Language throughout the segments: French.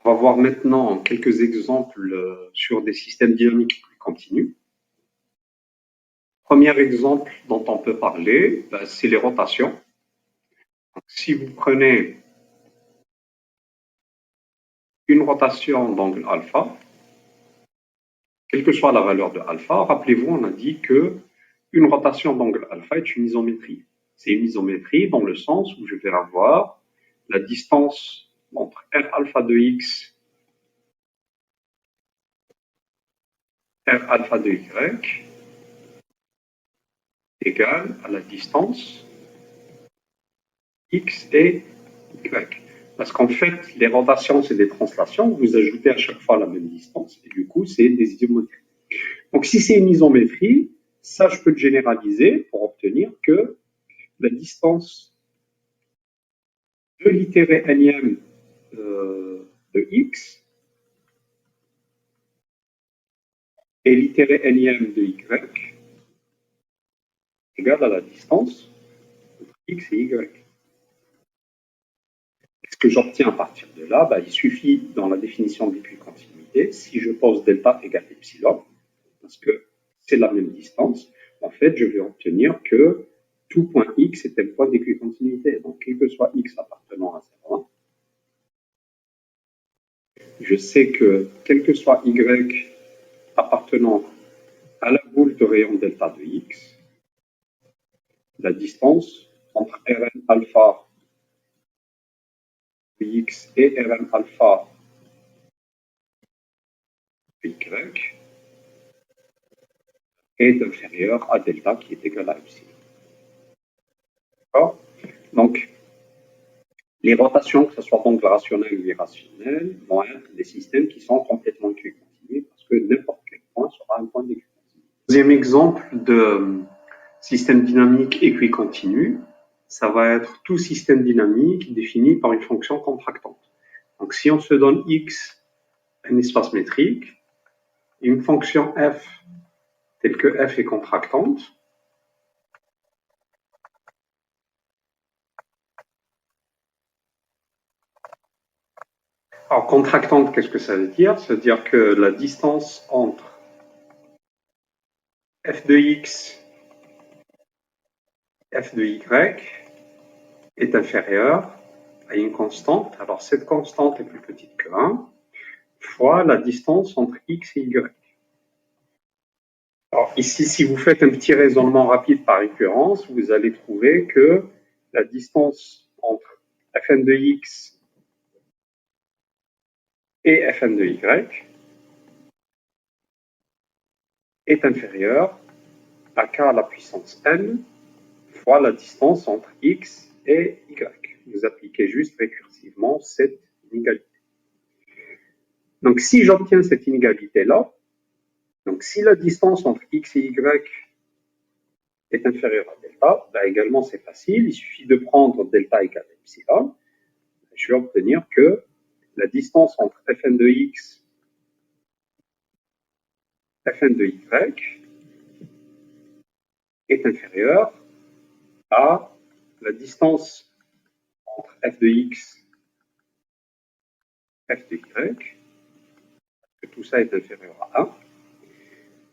On va voir maintenant quelques exemples sur des systèmes dynamiques continus. Premier exemple dont on peut parler, c'est les rotations. Donc, si vous prenez une rotation d'angle alpha, quelle que soit la valeur de alpha, rappelez-vous, on a dit que une rotation d'angle alpha est une isométrie. C'est une isométrie dans le sens où je vais avoir la distance entre R alpha de x, R alpha de y égale à la distance x et y. Parce qu'en fait, les rotations, c'est des translations. Vous ajoutez à chaque fois la même distance. Et du coup, c'est des isométries. Donc, si c'est une isométrie, ça, je peux le généraliser pour obtenir que la distance de l'itéré nème de x et l'itéré nème de y égale à la distance entre x et y. Ce que j'obtiens à partir de là, il suffit, dans la définition de l'équicontinuité, si je pose delta égale epsilon, parce que c'est la même distance, en fait, je vais obtenir que tout point x est un point d'équicontinuité. Donc, quel que soit x appartenant à 0,1, je sais que quel que soit y appartenant à la boule de rayon delta de x, la distance entre Rn alpha de x et Rn alpha de y est inférieure à delta qui est égal à epsilon. D'accord? Donc, les rotations, que ce soit donc rationnelles ou irrationnelles, vont être des systèmes qui sont complètement équicontinus parce que n'importe quel point sera un point d'équicontinuité. Deuxième exemple de système dynamique équicontinu, ça va être tout système dynamique défini par une fonction contractante. Donc, si on se donne x, un espace métrique, une fonction f telle que f est contractante, alors, contractante, qu'est-ce que ça veut dire? Ça veut dire que la distance entre f de x, f de y est inférieure à une constante. Alors, cette constante est plus petite que 1 fois la distance entre x et y. Alors, ici, si vous faites un petit raisonnement rapide par récurrence, vous allez trouver que la distance entre fn de x et fn de y est inférieure à k à la puissance n fois la distance entre x et y. Vous appliquez juste récursivement cette inégalité. Donc, si j'obtiens cette inégalité-là, donc si la distance entre x et y est inférieure à delta, également c'est facile, il suffit de prendre delta égale epsilon, je vais obtenir que la distance entre fn de x et fn de y est inférieure à la distance entre f de x et f de y, que tout ça est inférieur à 1,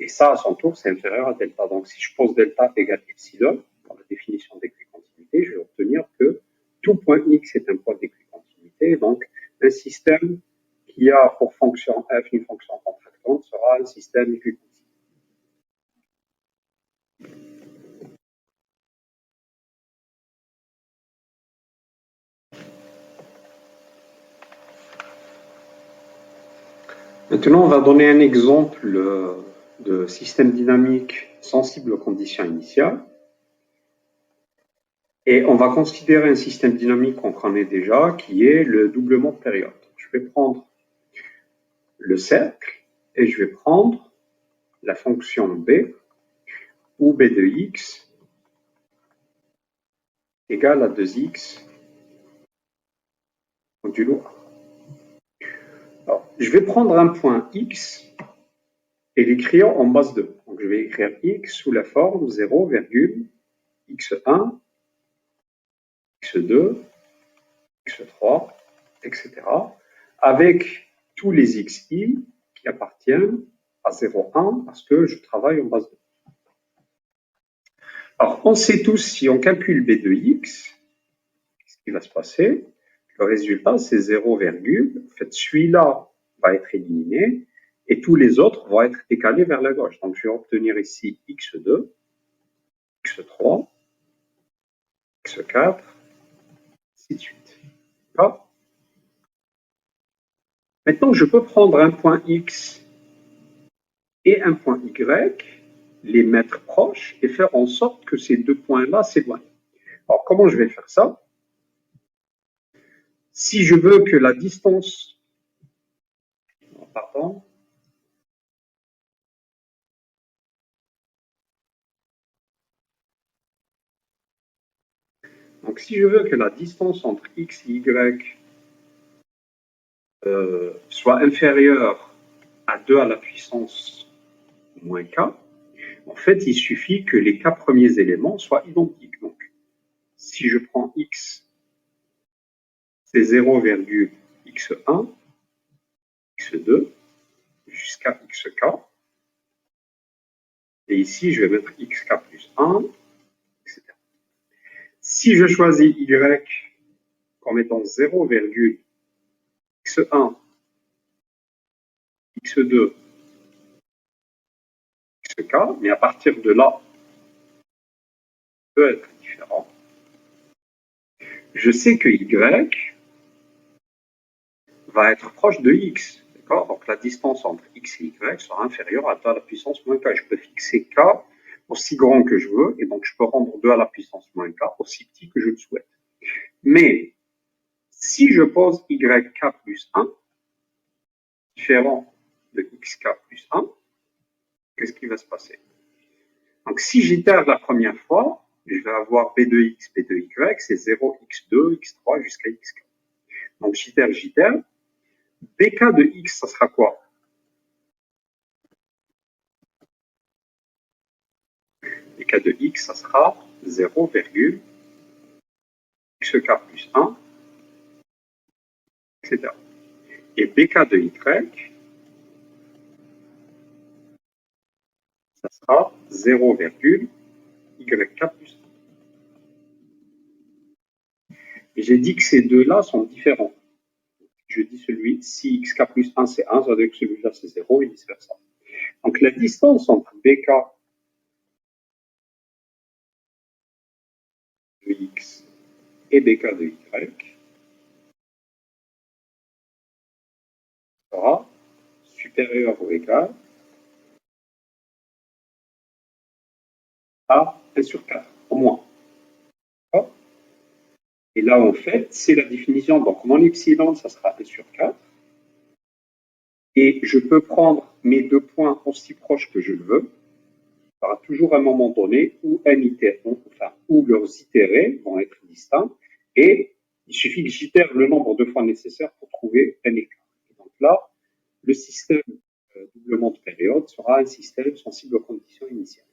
et ça, à son tour, c'est inférieur à delta. Donc, si je pose delta égale epsilon, dans la définition d'équicontinuité, je vais obtenir que tout point x est un point d'équicontinuité. Donc, un système qui a pour fonction f une fonction contractante sera un système équicontinu. Maintenant, on va donner un exemple de système dynamique sensible aux conditions initiales. Et on va considérer un système dynamique qu'on connaît déjà, qui est le doublement de période. Je vais prendre le cercle et je vais prendre la fonction b, où b de x égale à 2x modulo a. Alors, je vais prendre un point x et l'écrire en base 2. Donc, je vais écrire x sous la forme 0, x1, x2, x3, etc. avec tous les xi qui appartiennent à 0,1 parce que je travaille en base 2. Alors, on sait tous, si on calcule b de x, ce qui va se passer, le résultat, c'est 0, en fait, celui-là va être éliminé et tous les autres vont être décalés vers la gauche. Donc, je vais obtenir ici x2, x3, x4, ainsi de suite. D'accord ? Maintenant, je peux prendre un point x et un point y, les mettre proches et faire en sorte que ces deux points-là s'éloignent. Alors, comment je vais faire ça? Si je veux que la distance... Pardon. Donc, si je veux que la distance entre x et y soit inférieure à 2 à la puissance moins k, en fait, il suffit que les k premiers éléments soient identiques. Donc, si je prends x, c'est 0,x1, x2, jusqu'à xk. Et ici, je vais mettre xk plus 1, etc. Si je choisis y comme étant 0,x1, x2, xk, mais à partir de là, peut être différent. Je sais que y va être proche de x. Donc la distance entre x et y sera inférieure à 2 à la puissance moins k. Je peux fixer k aussi grand que je veux, et donc je peux rendre 2 à la puissance moins k aussi petit que je le souhaite. Mais si je pose yk plus 1, différent de xk plus 1, qu'est-ce qui va se passer? Donc si j'itère la première fois, je vais avoir b de x, b de y, c'est 0, x2, x3 jusqu'à xk. Donc j'itère, bk de x, ça sera quoi? Bk de x, ça sera 0, xk plus 1, etc. Et bk de y, ça sera 0, yk plus 1. Et j'ai dit que ces deux-là sont différents. Je dis si xk plus 1 c'est 1, ça veut dire que celui-là c'est 0 et vice versa. Donc la distance entre bk de x et bk de y sera supérieure ou égale à 1 sur 4, au moins. Et là, en fait, c'est la définition. Donc, mon epsilon, ça sera 1 sur 4. Et je peux prendre mes deux points aussi proches que je le veux. Il y aura toujours un moment donné où où leurs itérés vont être distincts. Et il suffit que j'itère le nombre de fois nécessaire pour trouver un écart. Et donc là, le système doublement de période sera un système sensible aux conditions initiales.